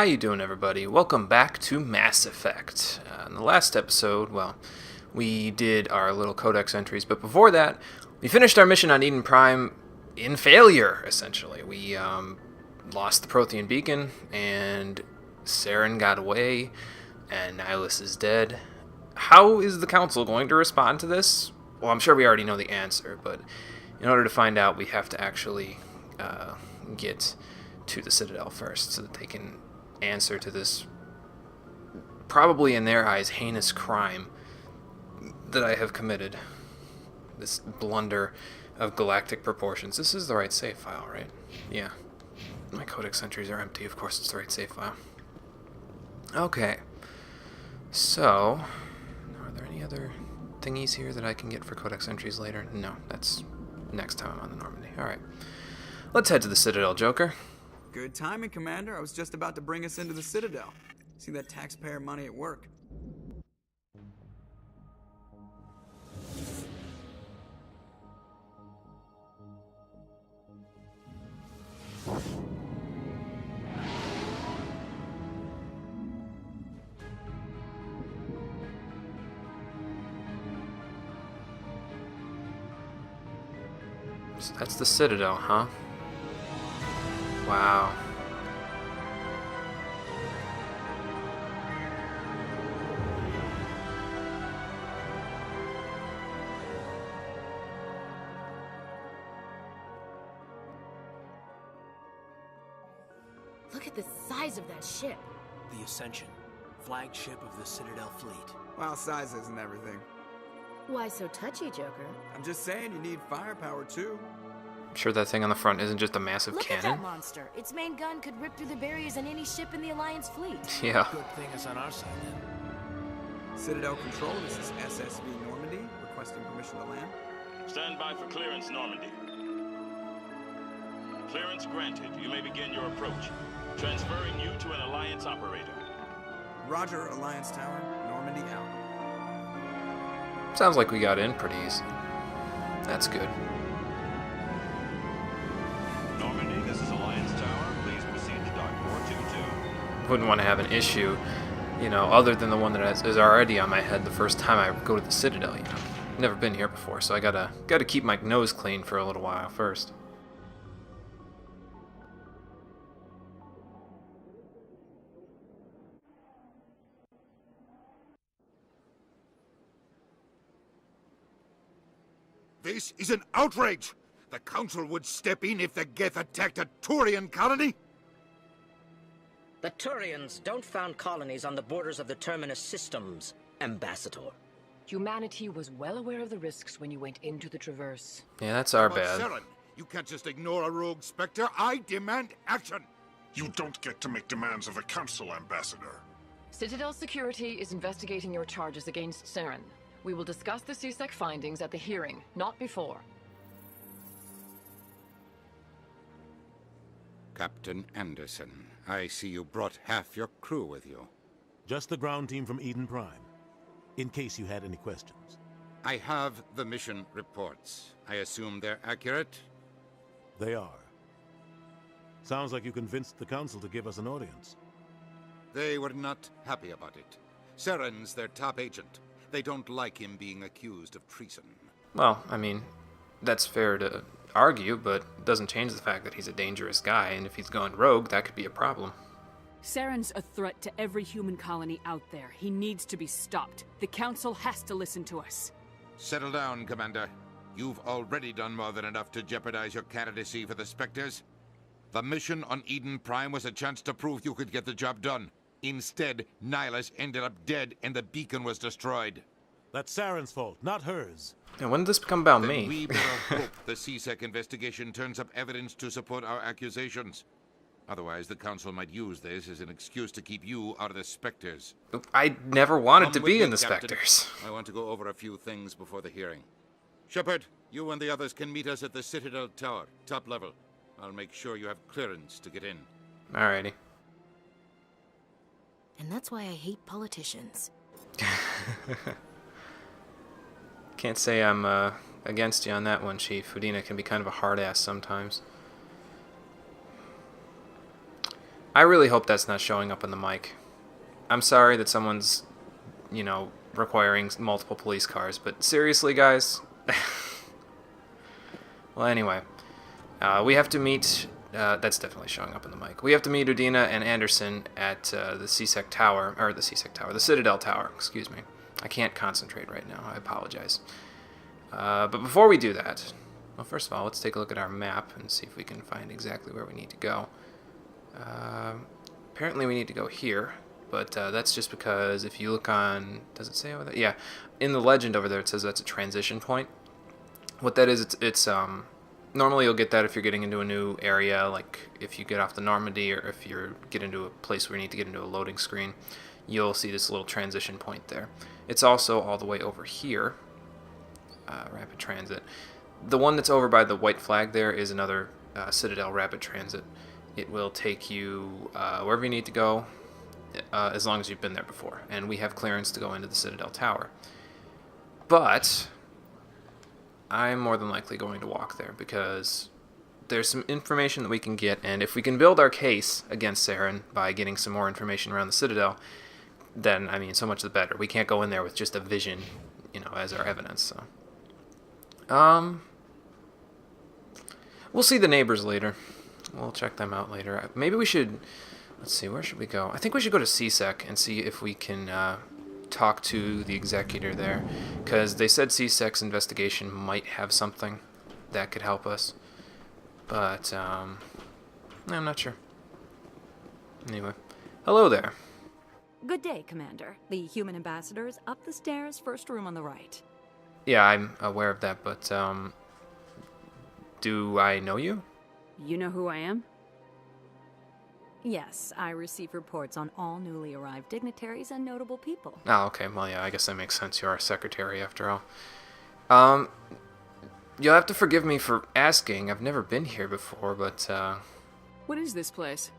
How you doing, everybody? Welcome back to Mass Effect. In the last episode, well, we did our little codex entries, but before that, we finished our mission on Eden Prime in failure, essentially. We lost the Prothean beacon, and Saren got away, and Nihilus is dead. How is the Council going to respond to this? Well, I'm sure we already know the answer, but in order to find out, we have to actually get to the Citadel first so that they can answer to this, probably in their eyes, heinous crime that I have committed. This blunder of galactic proportions. This is the right save file, right? Yeah. My codex entries are empty. Of course it's the right save file. Okay. So, are there any other thingies here that I can get for codex entries later? No, that's next time I'm on the Normandy. Alright. Let's head to the Citadel, Joker. Good timing, Commander. I was just about to bring us into the Citadel. See that taxpayer money at work. So that's the Citadel, huh? Wow. Look at the size of that ship. The Ascension, flagship of the Citadel fleet. Well, size isn't everything. Why so touchy, Joker? I'm just saying you need firepower, too. I'm sure that thing on the front isn't just a massive Look at cannon. that monster. Its main gun could rip through the barriers in any ship in the Alliance fleet. Yeah. Good thing it's on our side then. Citadel Control, this is SSV Normandy, requesting permission to land. Stand by for clearance, Normandy. Clearance granted. You may begin your approach. Transferring you to an Alliance operator. Roger, Alliance Tower, Normandy out. Sounds like we got in pretty easy. That's good. Normandy, this is Alliance Tower. Please proceed to dock 422. Wouldn't want to have an issue, other than the one that is already on my head the first time I go to the Citadel, Never been here before, so I gotta keep my nose clean for a little while first. This is an outrage! The Council would step in if the Geth attacked a Turian colony? The Turians don't found colonies on the borders of the Terminus systems, Ambassador. Humanity was well aware of the risks when you went into the Traverse. Yeah, that's our But bad. Saren, you can't just ignore a rogue Spectre. I demand action! You don't get to make demands of the Council, Ambassador. Citadel Security is investigating your charges against Saren. We will discuss the CSEC findings at the hearing, not before. Captain Anderson, I see you brought half your crew with you. Just the ground team from Eden Prime, in case you had any questions. I have the mission reports. I assume they're accurate? They are. Sounds like you convinced the Council to give us an audience. They were not happy about it. Saren's their top agent. They don't like him being accused of treason. Well, that's fair to argue, but it doesn't change the fact that he's a dangerous guy, and if he's going rogue, that could be a problem. Saren's a threat to every human colony out there. He needs to be stopped. The Council has to listen to us. Settle down, Commander. You've already done more than enough to jeopardize your candidacy for the Spectres. The mission on Eden Prime was a chance to prove you could get the job done. Instead, Nihilus ended up dead and the beacon was destroyed. That's Saren's fault, not hers. And when did this become about Then me? we better hope the CSEC investigation turns up evidence to support our accusations. Otherwise, the Council might use this as an excuse to keep you out of the Spectres. I never wanted Come to with be me, in the Captain. Spectres. I want to go over a few things before the hearing. Shepard, you and the others can meet us at the Citadel Tower, top level. I'll make sure you have clearance to get in. Alrighty. And that's why I hate politicians. Can't say I'm against you on that one, Chief. Udina can be kind of a hard ass sometimes. I really hope that's not showing up on the mic. I'm sorry that someone's, requiring multiple police cars, but seriously, guys? Well, anyway, we have to meet... that's definitely showing up in the mic. We have to meet Udina and Anderson at the Citadel Tower, excuse me. I can't concentrate right now, I apologize. But before we do that, well, first of all, let's take a look at our map and see if we can find exactly where we need to go. Apparently we need to go here, but that's just because if you look on... Does it say over there? Yeah, in the legend over there it says that's a transition point. What that is, it's normally you'll get that if you're getting into a new area, like if you get off the Normandy or if you get into a place where you need to get into a loading screen, you'll see this little transition point there. It's also all the way over here, rapid transit. The one that's over by the white flag there is another Citadel rapid transit. It will take you wherever you need to go, as long as you've been there before. And we have clearance to go into the Citadel Tower. But I'm more than likely going to walk there because there's some information that we can get, and if we can build our case against Saren by getting some more information around the Citadel, then, I mean, so much the better. We can't go in there with just a vision, as our evidence, so. We'll see the neighbors later. We'll check them out later. Maybe we should... Let's see, where should we go? I think we should go to CSEC and see if we can talk to the executor there. Because they said CSEC's investigation might have something that could help us. But, I'm not sure. Anyway. Hello there. Good day, Commander. The human ambassador is up the stairs, first room on the right. Yeah, I'm aware of that, but, do I know you? You know who I am? Yes, I receive reports on all newly arrived dignitaries and notable people. Oh, okay. Well, yeah, I guess that makes sense. You're our secretary, after all. You'll have to forgive me for asking. I've never been here before, but, What is this place?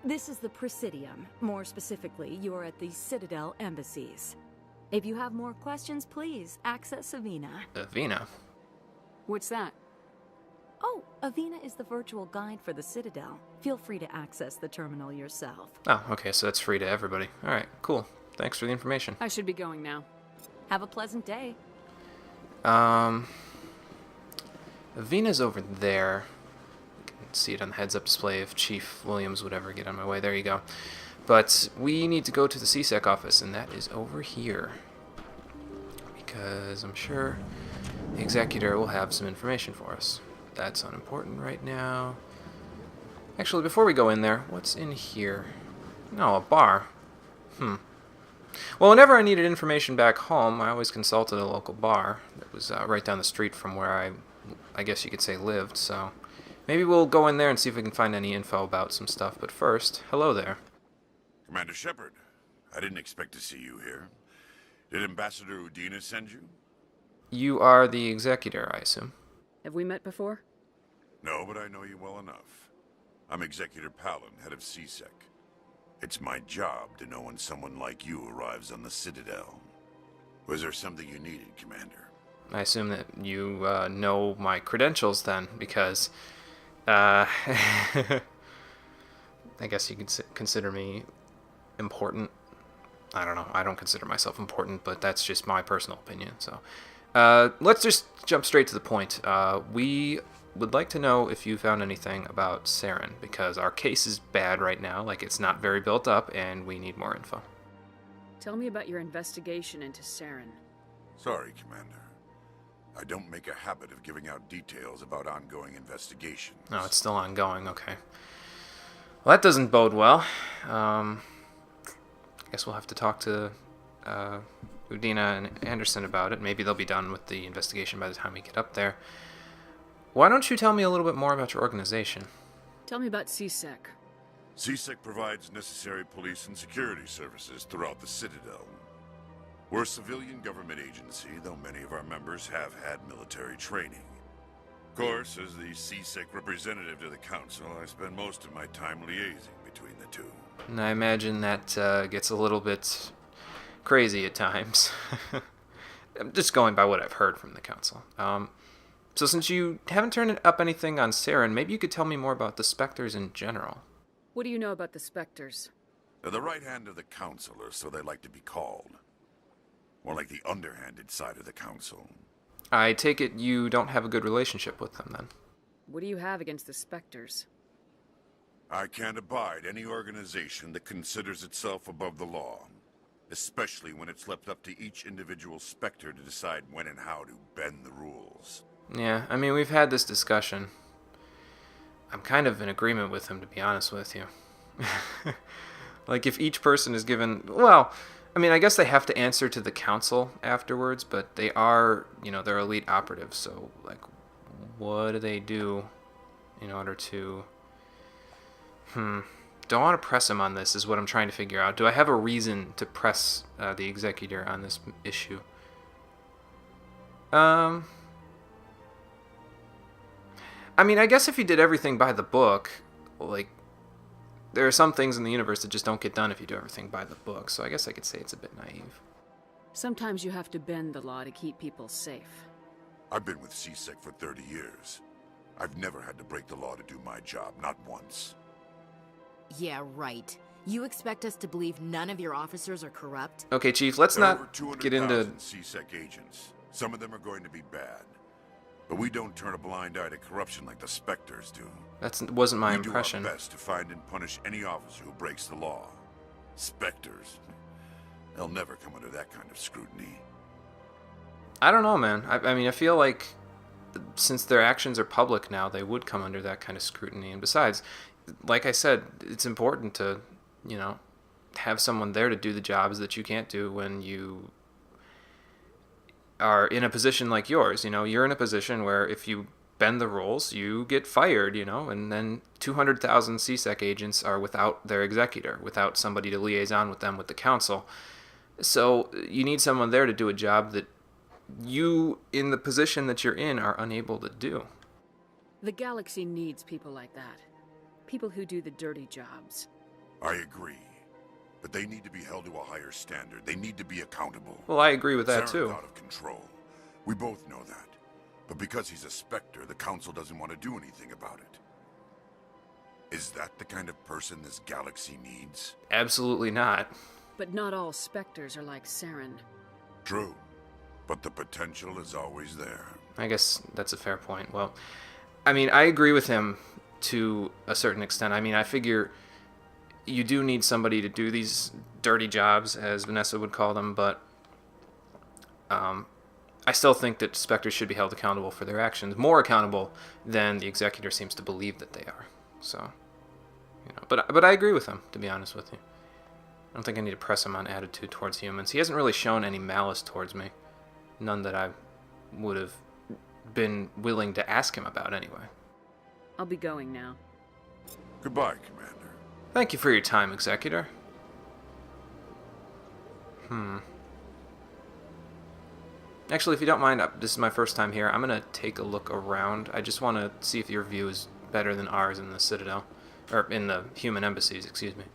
This is the Presidium. More specifically, you are at the Citadel embassies. If you have more questions, please access Avina. Avina? What's that? Oh, Avina is the virtual guide for the Citadel. Feel free to access the terminal yourself. Oh, okay, so that's free to everybody. Alright, cool. Thanks for the information. I should be going now. Have a pleasant day. Avina's over there. You can see it on the heads-up display if Chief Williams would ever get on my way. There you go. But we need to go to the CSEC office, and that is over here. Because I'm sure the executor will have some information for us. That's unimportant right now. Actually, before we go in there, what's in here? No, a bar. Well, whenever I needed information back home, I always consulted a local bar that was right down the street from where I guess you could say lived, so maybe we'll go in there and see if we can find any info about some stuff. But first, hello there. Commander Shepard, I didn't expect to see you here. Did Ambassador Udina send you? You are the executor, I assume. Have we met before? No, but I know you well enough. I'm Executor Palin, head of CSEC. It's my job to know when someone like you arrives on the Citadel. Was there something you needed, Commander? I assume that you know my credentials then, because I guess you could consider me important. I don't know. I don't consider myself important, but that's just my personal opinion. So let's just jump straight to the point. We would like to know if you found anything about Saren, because our case is bad right now. Like, it's not very built up, and we need more info. Tell me about your investigation into Saren. Sorry, Commander. I don't make a habit of giving out details about ongoing investigations. Oh, it's still ongoing. Okay. Well, that doesn't bode well. I guess we'll have to talk to Udina and Anderson about it. Maybe they'll be done with the investigation by the time we get up there. Why don't you tell me a little bit more about your organization? Tell me about CSEC. CSEC provides necessary police and security services throughout the Citadel. We're a civilian government agency, though many of our members have had military training. Of course, as the CSEC representative to the Council, I spend most of my time liaising between the two. And I imagine that gets a little bit crazy at times. I'm just going by what I've heard from the Council. So since you haven't turned up anything on Saren, maybe you could tell me more about the Spectres in general. What do you know about the Spectres? They're the right hand of the Council, or so they like to be called. More like the underhanded side of the Council. I take it you don't have a good relationship with them, then? What do you have against the Spectres? I can't abide any organization that considers itself above the law. Especially when it's left up to each individual Spectre to decide when and how to bend the rules. Yeah, I mean, we've had this discussion. I'm kind of in agreement with him, to be honest with you. Like, if each person is given... Well, I mean, I guess they have to answer to the Council afterwards, but they are, you know, they're elite operatives, so, like, what do they do in order to... Don't want to press him on this, is what I'm trying to figure out. Do I have a reason to press the Executor on this issue? I mean, I guess if he did everything by the book, like, there are some things in the universe that just don't get done if you do everything by the book, so I guess I could say it's a bit naive. Sometimes you have to bend the law to keep people safe. I've been with CSEC for 30 years. I've never had to break the law to do my job, not once. Yeah, right. You expect us to believe none of your officers are corrupt? Okay, Chief, let's There are not over get into... 200,000 CSEC agents. Some of them are going to be bad. But we don't turn a blind eye to corruption like the Spectres do. That wasn't my we impression. We do our best to find and punish any officer who breaks the law. Spectres. They'll never come under that kind of scrutiny. I don't know, man. I mean, I feel like since their actions are public now, they would come under that kind of scrutiny. And besides, like I said, it's important to, you know, have someone there to do the jobs that you can't do when you are in a position like yours. You know, you're in a position where if you bend the rules, you get fired, you know, and then 200,000 CSEC agents are without their executor, without somebody to liaison with them with the Council. So you need someone there to do a job that you, in the position that you're in, are unable to do. The galaxy needs people like that. People who do the dirty jobs. I agree. But they need to be held to a higher standard. They need to be accountable. Well, I agree with that, Saren's too. out of control. We both know that. But because he's a Spectre, the Council doesn't want to do anything about it. Is that the kind of person this galaxy needs? Absolutely not. But not all Spectres are like Saren. True. But the potential is always there. I guess that's a fair point. Well, I mean, I agree with him to a certain extent. I mean, I figure you do need somebody to do these dirty jobs, as Vanessa would call them, but I still think that Spectres should be held accountable for their actions, more accountable than the Executor seems to believe that they are. So, you know, but I agree with him, to be honest with you. I don't think I need to press him on attitude towards humans. He hasn't really shown any malice towards me. None that I would have been willing to ask him about anyway. I'll be going now. Goodbye, Commander. Thank you for your time, Executor. Actually, if you don't mind, this is my first time here. I'm going to take a look around. I just want to see if your view is better than ours in the Citadel. Or in the human embassies, excuse me.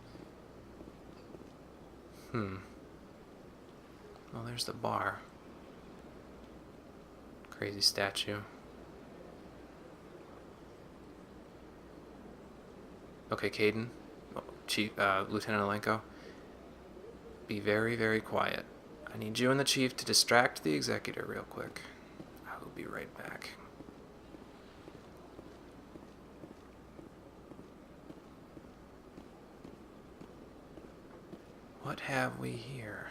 Well, there's the bar. Crazy statue. Okay, Caden. Chief, Lieutenant Alenko. Be very, very quiet. I need you and the Chief to distract the Executor real quick. I will be right back. What have we here?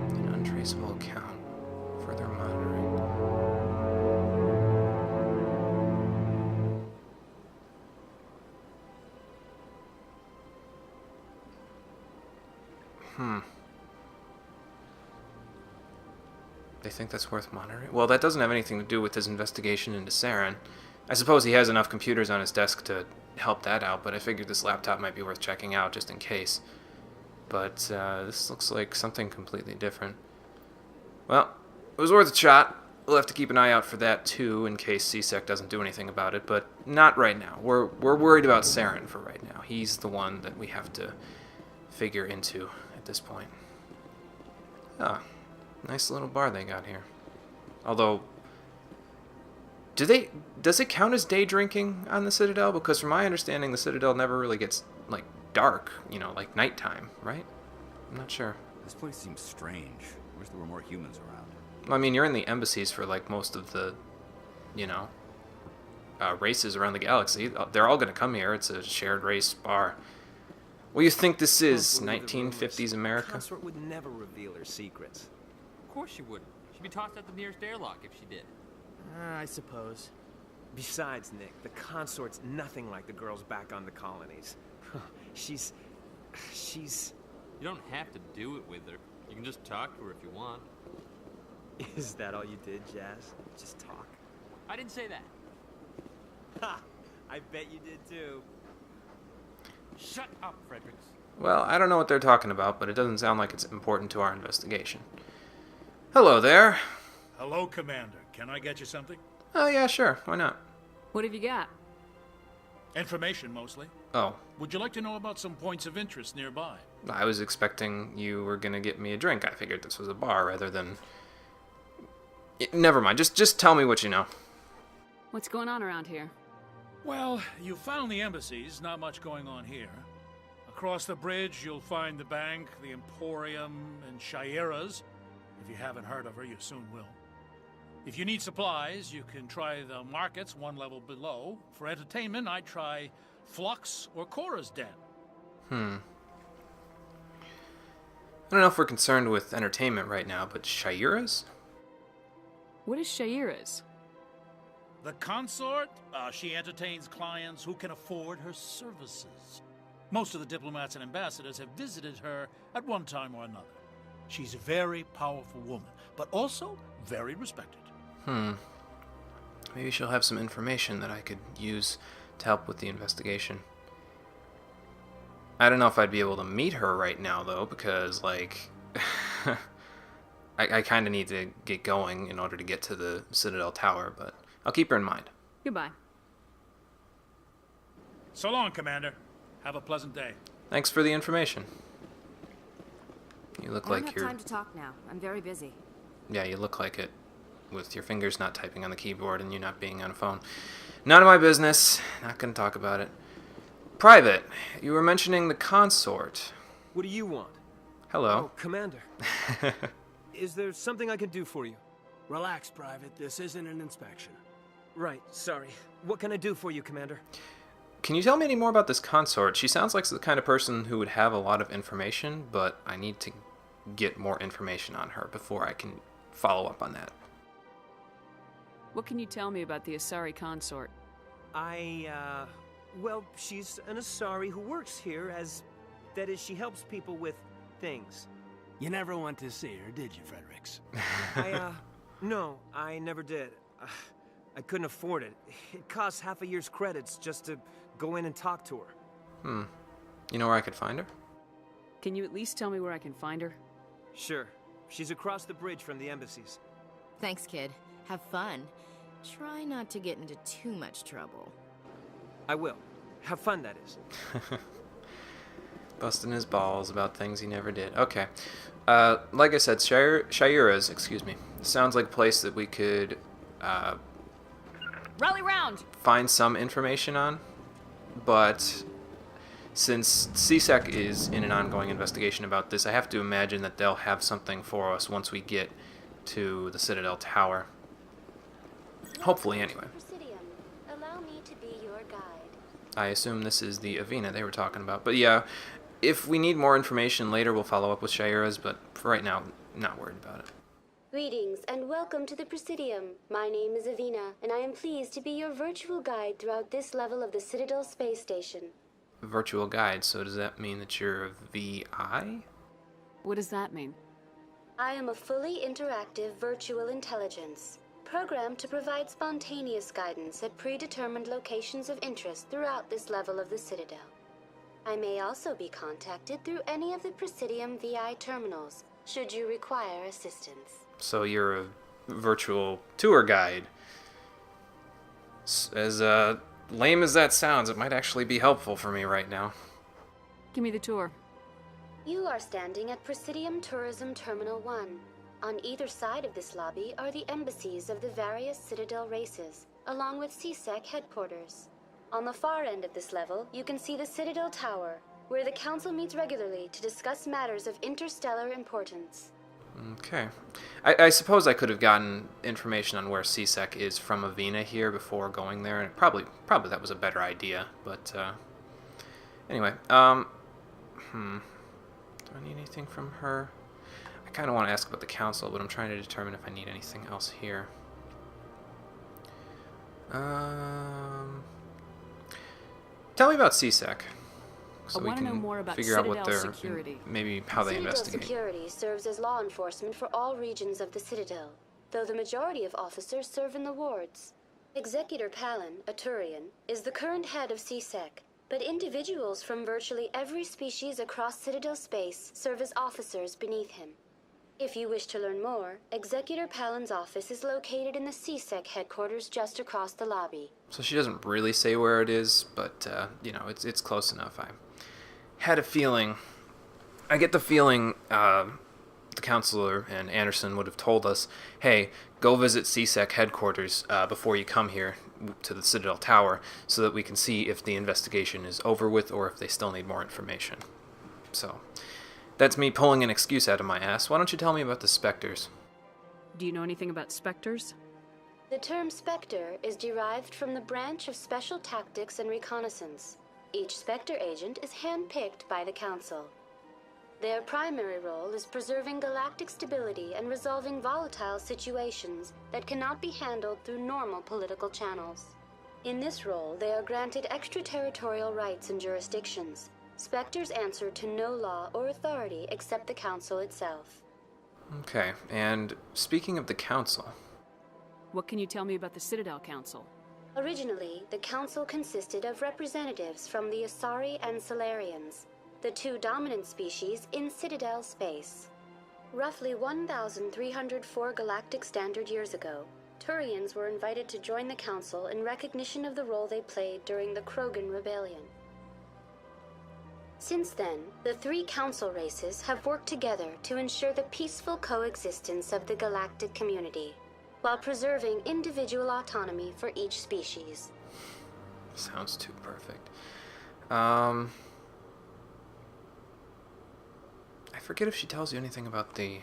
An untraceable account. Further monitoring. They think that's worth monitoring? Well, that doesn't have anything to do with his investigation into Saren. I suppose he has enough computers on his desk to help that out, but I figured this laptop might be worth checking out just in case. But this looks like something completely different. Well, it was worth a shot. We'll have to keep an eye out for that too, in case CSEC doesn't do anything about it, but not right now. We're worried about Saren for right now. He's the one that we have to figure into at this point. Ah, Nice little bar they got here. Although, does it count as day drinking on the Citadel? Because from my understanding, the Citadel never really gets, like, dark, you know, like nighttime, right? I'm not sure. This place seems strange. I wish there were more humans around. Well, I mean, you're in the embassies for, like, most of the, you know, races around the galaxy. They're all going to come here. It's a shared race bar. What do you think this is, 1950s America? Consort would never reveal her secrets. Of course she wouldn't. She'd be tossed out the nearest airlock if she did. I suppose. Besides, Nick, the consort's nothing like the girls back on the colonies. She's... You don't have to do it with her. You can just talk to her if you want. Is that all you did, Jazz? Just talk? I didn't say that. Ha! I bet you did too. Shut up, Fredericks. Well, I don't know what they're talking about, but it doesn't sound like it's important to our investigation. Hello there. Hello, Commander. Can I get you something? Oh, yeah, sure. Why not? What have you got? Information, mostly. Oh. Would you like to know about some points of interest nearby? I was expecting you were going to get me a drink. I figured this was a bar rather than... Never mind. Just tell me what you know. What's going on around here? Well, you found the embassies. Not much going on here. Across the bridge, you'll find the bank, the Emporium, and Shaira's. If you haven't heard of her, you soon will. If you need supplies, you can try the markets one level below. For entertainment, I'd try Flux or Cora's Den. I don't know if we're concerned with entertainment right now, but Shaira's? What is Shaira's? The consort, she entertains clients who can afford her services. Most of the diplomats and ambassadors have visited her at one time or another. She's a very powerful woman, but also very respected. Maybe she'll have some information that I could use to help with the investigation. I don't know if I'd be able to meet her right now, though, because, like, I kind of need to get going in order to get to the Citadel Tower, but I'll keep her in mind. Goodbye. So long, Commander. Have a pleasant day. Thanks for the information. You look I like don't have you're... time to talk now. I'm very busy. Yeah, you look like it, with your fingers not typing on the keyboard and you not being on a phone. None of my business. Not gonna talk about it. Private, you were mentioning the consort. What do you want? Hello. Oh, Commander. Is there something I can do for you? Relax, Private. This isn't an inspection. Right, sorry. What can I do for you, Commander? Can you tell me any more about this consort? She sounds like the kind of person who would have a lot of information, but I need to get more information on her before I can follow up on that. What can you tell me about the Asari consort? Well, she's an Asari who works here as... That is, she helps people with things. You never went to see her, did you, Fredericks? No, I never did. I couldn't afford it. It costs half a year's credits just to go in and talk to her. You know where I could find her? Can you at least tell me where I can find her? Sure. She's across the bridge from the embassies. Thanks, kid. Have fun. Try not to get into too much trouble. I will. Have fun, that is. Busting his balls about things he never did. Okay. Like I said, Shaira's, excuse me, sounds like a place that we could Rally round! find some information on, but since CSEC is in an ongoing investigation about this, I have to imagine that they'll have something for us once we get to the Citadel Tower. Hopefully, anyway. Allow me to be your guide. I assume this is the Avena they were talking about. But yeah, if we need more information later, we'll follow up with Shaira's, but for right now, not worried about it. Greetings and welcome to the Presidium. My name is Avena, and I am pleased to be your virtual guide throughout this level of the Citadel space station. Virtual guide, so does that mean that you're a VI? What does that mean? I am a fully interactive virtual intelligence, programmed to provide spontaneous guidance at predetermined locations of interest throughout this level of the Citadel. I may also be contacted through any of the Presidium VI terminals, should you require assistance. So you're a virtual tour guide. As lame as that sounds, it might actually be helpful for me right now. Give me the tour. You are standing at Presidium Tourism Terminal 1. On either side of this lobby are the embassies of the various Citadel races, along with CSEC headquarters. On the far end of this level, you can see the Citadel Tower, where the Council meets regularly to discuss matters of interstellar importance. Okay. I suppose I could have gotten information on where CSEC is from Avina here before going there, and probably that was a better idea, but, anyway, do I need anything from her? I kind of want to ask about the Council, but I'm trying to determine if I need anything else here. Tell me about CSEC. So I want to know more about figure out Citadel what they're, security. maybe how they Citadel investigate. security serves as law enforcement for all regions of the Citadel, though the majority of officers serve in the wards. Executor Palin, a Turian, is the current head of CSEC, but individuals from virtually every species across Citadel space serve as officers beneath him. If you wish to learn more, Executor Palin's office is located in the CSEC headquarters just across the lobby. So she doesn't really say where it is, but, you know, it's close enough. I had a feeling, I get the feeling the counselor and Anderson would have told us, hey, go visit CSEC headquarters before you come here to the Citadel Tower so that we can see if the investigation is over with or if they still need more information. So, that's me pulling an excuse out of my ass. Why don't you tell me about the Spectres? Do you know anything about Spectres? The term Spectre is derived from the branch of Special Tactics and Reconnaissance. Each Spectre agent is handpicked by the Council. Their primary role is preserving galactic stability and resolving volatile situations that cannot be handled through normal political channels. In this role, they are granted extraterritorial rights and jurisdictions. Spectres answer to no law or authority except the Council itself. Okay, and speaking of the Council... What can you tell me about the Citadel Council? Originally, the Council consisted of representatives from the Asari and Salarians, the two dominant species in Citadel space. Roughly 1,304 galactic standard years ago, Turians were invited to join the Council in recognition of the role they played during the Krogan Rebellion. Since then, the three Council races have worked together to ensure the peaceful coexistence of the galactic community, while preserving individual autonomy for each species. Sounds too perfect. I forget if she tells you anything about the...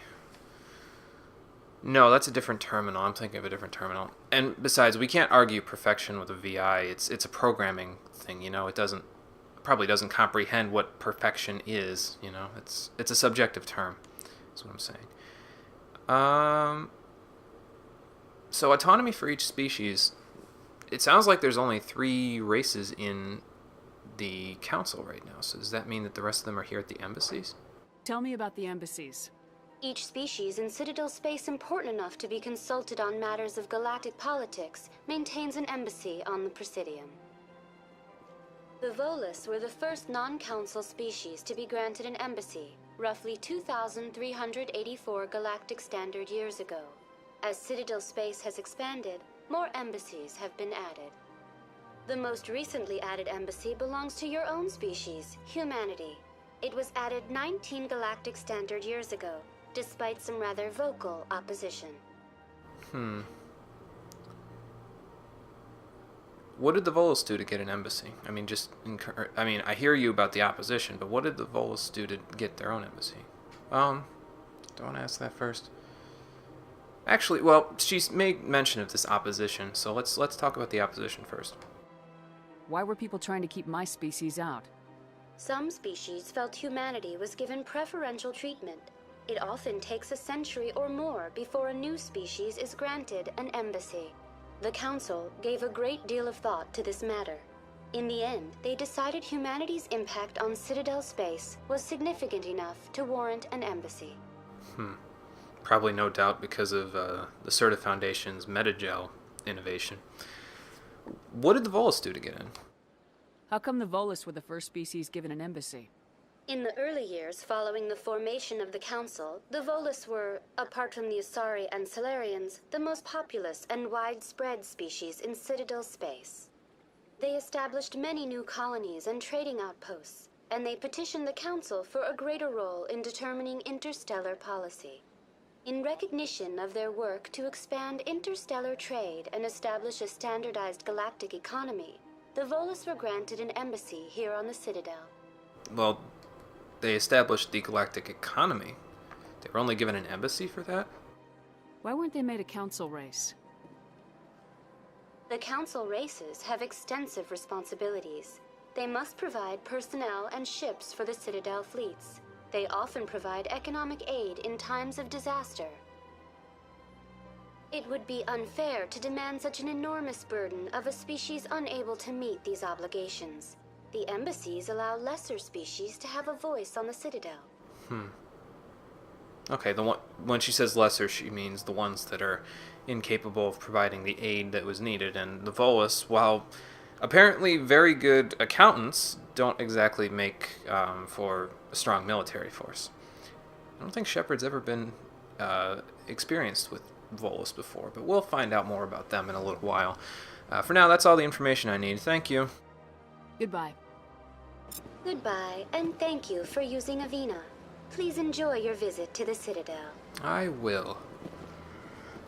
No, that's a different terminal. I'm thinking of a different terminal. And besides, we can't argue perfection with a VI. It's a programming thing, you know. It probably doesn't comprehend what perfection is, you know. It's a subjective term. That's what I'm saying. So autonomy for each species. It sounds like there's only 3 races in the Council right now. So does that mean that the rest of them are here at the embassies? Tell me about the embassies. Each species in Citadel space important enough to be consulted on matters of galactic politics maintains an embassy on the Presidium. The Volus were the first non-Council species to be granted an embassy, roughly 2,384 galactic standard years ago. As Citadel space has expanded, more embassies have been added. The most recently added embassy belongs to your own species, humanity. It was added 19 galactic standard years ago, despite some rather vocal opposition. What did the Volus do to get an embassy? I mean, I hear you about the opposition, but what did the Volus do to get their own embassy? Do I want to ask that first? Actually, well, she's made mention of this opposition, so let's talk about the opposition first. Why were people trying to keep my species out? Some species felt humanity was given preferential treatment. It often takes a century or more before a new species is granted an embassy. The Council gave a great deal of thought to this matter. In the end, they decided humanity's impact on Citadel space was significant enough to warrant an embassy. Probably no doubt because of the Certa Foundation's Metagel innovation. What did the Volus do to get in? How come the Volus were the first species given an embassy? In the early years following the formation of the Council, the Volus were, apart from the Asari and Salarians, the most populous and widespread species in Citadel space. They established many new colonies and trading outposts, and they petitioned the Council for a greater role in determining interstellar policy. In recognition of their work to expand interstellar trade and establish a standardized galactic economy, the Volus were granted an embassy here on the Citadel. Well, they established the galactic economy. They were only given an embassy for that? Why weren't they made a council race? The council races have extensive responsibilities. They must provide personnel and ships for the Citadel fleets. They often provide economic aid in times of disaster. It would be unfair to demand such an enormous burden of a species unable to meet these obligations. The embassies allow lesser species to have a voice on the Citadel. Okay, when she says lesser, she means the ones that are incapable of providing the aid that was needed. And the Volus, while apparently very good accountants, don't exactly make for a strong military force. I don't think Shepard's ever been experienced with Volus before, but we'll find out more about them in a little while. For now, that's all the information I need. Thank you. Goodbye. Goodbye, and thank you for using Avina. Please enjoy your visit to the Citadel. I will.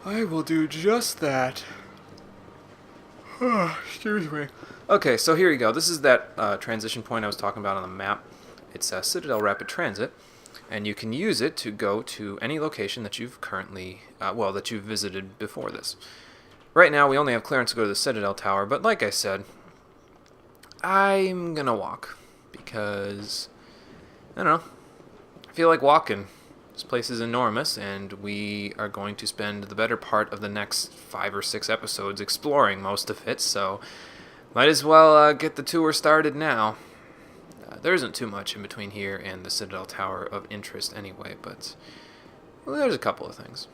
I will do just that. Excuse me. Okay, so here you go. This is that transition point I was talking about on the map. It's Citadel Rapid Transit, and you can use it to go to any location that you've currently, that you've visited before this. Right now, we only have clearance to go to the Citadel Tower, but like I said, I'm gonna walk, because, I don't know, I feel like walking. This place is enormous, and we are going to spend the better part of the next 5 or 6 episodes exploring most of it, so might as well get the tour started now. There isn't too much in between here and the Citadel Tower of interest anyway, but well, there's a couple of things.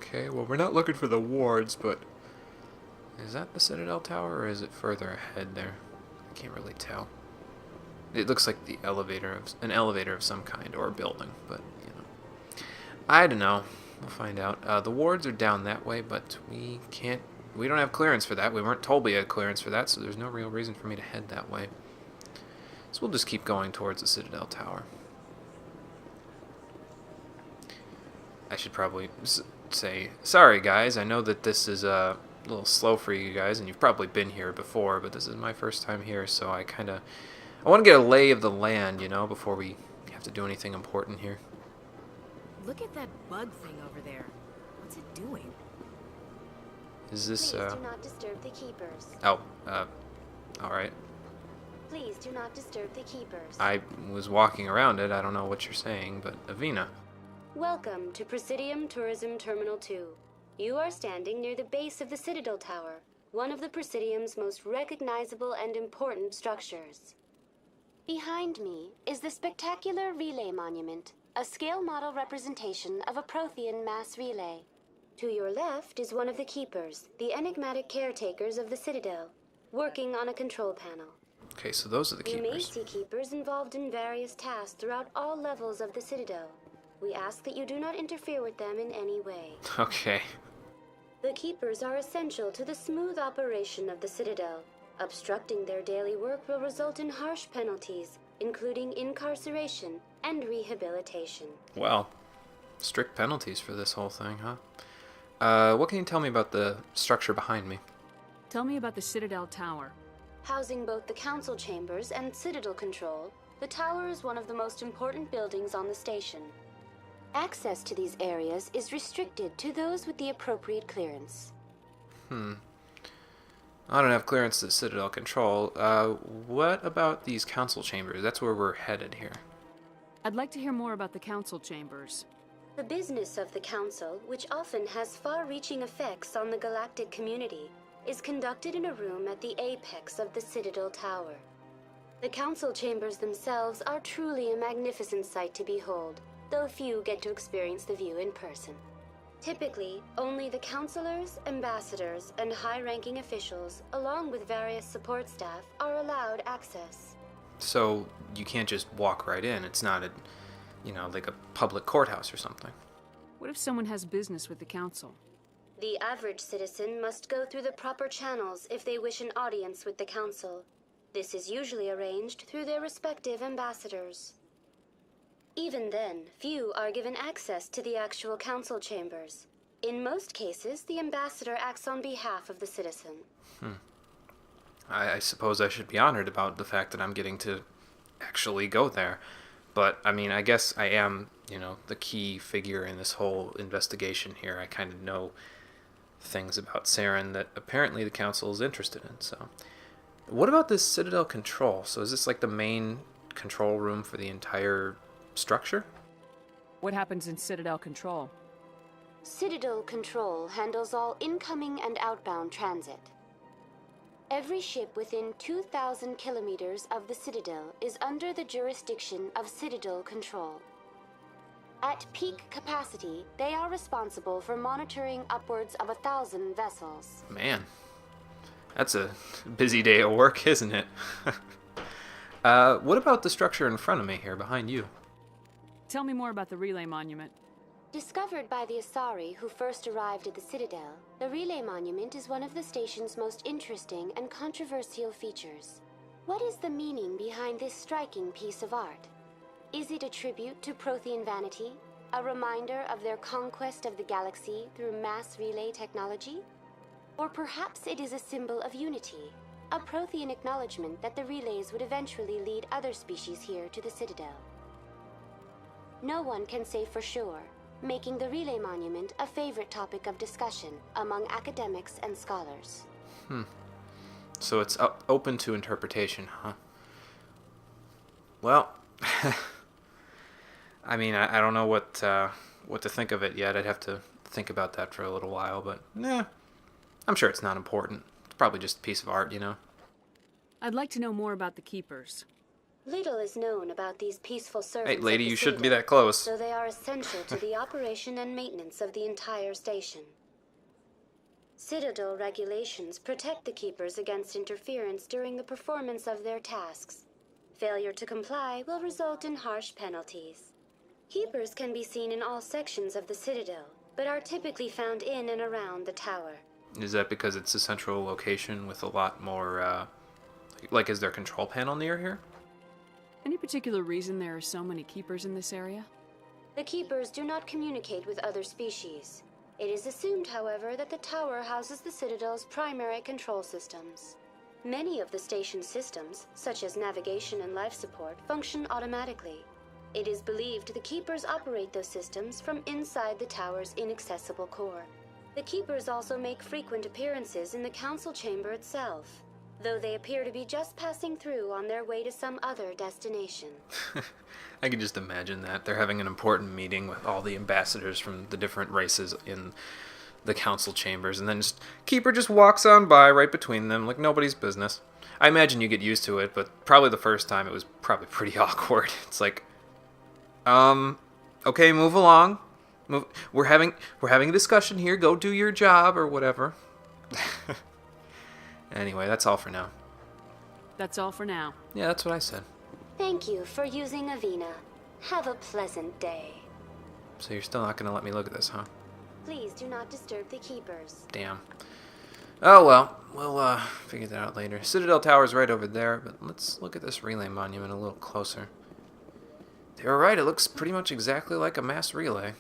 Okay, well, we're not looking for the wards, but is that the Citadel Tower, or is it further ahead there? I can't really tell. It looks like an elevator of some kind, or a building, but, you know. I don't know. We'll find out. The wards are down that way, but we don't have clearance for that. We weren't told we had clearance for that, so there's no real reason for me to head that way. So we'll just keep going towards the Citadel Tower. I should probably say, sorry guys, I know that this is a little slow for you guys, and you've probably been here before, but this is my first time here, so I want to get a lay of the land, you know, before we have to do anything important here. Look at that bug thing over there. What's it doing? Is this, Please do not disturb the keepers. Oh, alright. Please do not disturb the keepers. I was walking around it, I don't know what you're saying, but Avina. Welcome to Presidium Tourism Terminal 2. You are standing near the base of the Citadel Tower, one of the Presidium's most recognizable and important structures. Behind me is the spectacular Relay Monument, a scale model representation of a Prothean mass relay. To your left is one of the Keepers, the enigmatic caretakers of the Citadel, working on a control panel. Okay, so those are the Keepers. You may see Keepers involved in various tasks throughout all levels of the Citadel. We ask that you do not interfere with them in any way. Okay. The Keepers are essential to the smooth operation of the Citadel. Obstructing their daily work will result in harsh penalties, including incarceration and rehabilitation. Well, strict penalties for this whole thing, huh? What can you tell me about the structure behind me? Tell me about the Citadel Tower. Housing both the council chambers and Citadel control, the tower is one of the most important buildings on the station. Access to these areas is restricted to those with the appropriate clearance. I don't have clearance to Citadel control. What about these council chambers? That's where we're headed here. I'd like to hear more about the council chambers. The business of the council, which often has far-reaching effects on the galactic community, is conducted in a room at the apex of the Citadel Tower. The council chambers themselves are truly a magnificent sight to behold, though few get to experience the view in person. Typically, only the councilors, ambassadors, and high-ranking officials, along with various support staff, are allowed access. So you can't just walk right in. It's not a, like a public courthouse or something. What if someone has business with the council? The average citizen must go through the proper channels if they wish an audience with the council. This is usually arranged through their respective ambassadors. Even then, few are given access to the actual council chambers. In most cases, the ambassador acts on behalf of the citizen. I suppose I should be honored about the fact that I'm getting to actually go there. But, I mean, I guess I am, the key figure in this whole investigation here. I kind of know things about Saren that apparently the council is interested in, so... What about this Citadel control? So is this like the main control room for the entire structure? What happens in Citadel control? Citadel Control handles all incoming and outbound transit. Every ship within 2,000 kilometers of the Citadel is under the jurisdiction of Citadel Control. At peak capacity, they are responsible for monitoring upwards of 1,000 vessels. Man, that's a busy day of work, isn't it? What about the structure in front of me here, behind you? Tell me more about the relay monument. Discovered by the Asari who first arrived at the Citadel, the Relay Monument is one of the station's most interesting and controversial features. What is the meaning behind this striking piece of art? Is it a tribute to Prothean vanity? A reminder of their conquest of the galaxy through mass relay technology? Or perhaps it is a symbol of unity, a Prothean acknowledgement that the relays would eventually lead other species here to the Citadel. No one can say for sure, making the Relay Monument a favorite topic of discussion among academics and scholars. So it's open to interpretation, huh? Well, I mean, I don't know what to think of it yet. I'd have to think about that for a little while, but I'm sure it's not important. It's probably just a piece of art, I'd like to know more about the Keepers. Little is known about these peaceful servants. Hey, lady, of the you shouldn't be Citadel, that close. So they are essential to the operation and maintenance of the entire station. Citadel regulations protect the Keepers against interference during the performance of their tasks. Failure to comply will result in harsh penalties. Keepers can be seen in all sections of the Citadel, but are typically found in and around the tower. Is that because it's a central location with a lot more, is there a control panel near here? Any particular reason there are so many Keepers in this area? The Keepers do not communicate with other species. It is assumed, however, that the tower houses the Citadel's primary control systems. Many of the station's systems, such as navigation and life support, function automatically. It is believed the Keepers operate those systems from inside the tower's inaccessible core. The Keepers also make frequent appearances in the council chamber itself, though they appear to be just passing through on their way to some other destination. I can just imagine that. They're having an important meeting with all the ambassadors from the different races in the council chambers, and then Keeper just walks on by right between them like nobody's business. I imagine you get used to it, but probably the first time it was probably pretty awkward. It's like, okay, move along. We're having a discussion here. Go do your job or whatever. Anyway, that's all for now. That's all for now. Yeah, that's what I said. Thank you for using Avina. Have a pleasant day. So you're still not going to let me look at this, huh? Please do not disturb the Keepers. Damn. Oh well, we'll figure that out later. Citadel Tower's right over there, but let's look at this relay monument a little closer. They were right, it looks pretty much exactly like a mass relay.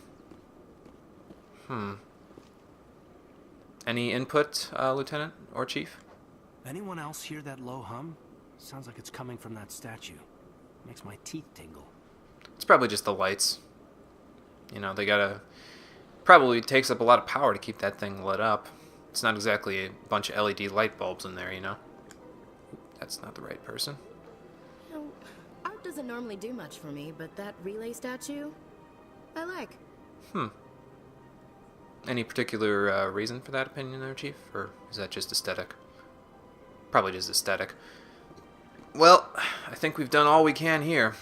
Any input, Lieutenant or Chief? Anyone else hear that low hum? Sounds like it's coming from that statue. Makes my teeth tingle. It's probably just the lights. They gotta... Probably takes up a lot of power to keep that thing lit up. It's not exactly a bunch of LED light bulbs in there, That's not the right person. Art doesn't normally do much for me, but that relay statue, I like. Any particular reason for that opinion there, Chief? Or is that just aesthetic? Probably just aesthetic. Well, I think we've done all we can here.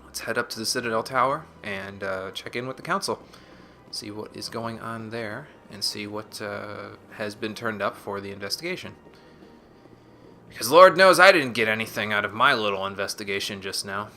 Let's head up to the Citadel Tower and check in with the Council. See what is going on there and see what has been turned up for the investigation. Because Lord knows I didn't get anything out of my little investigation just now.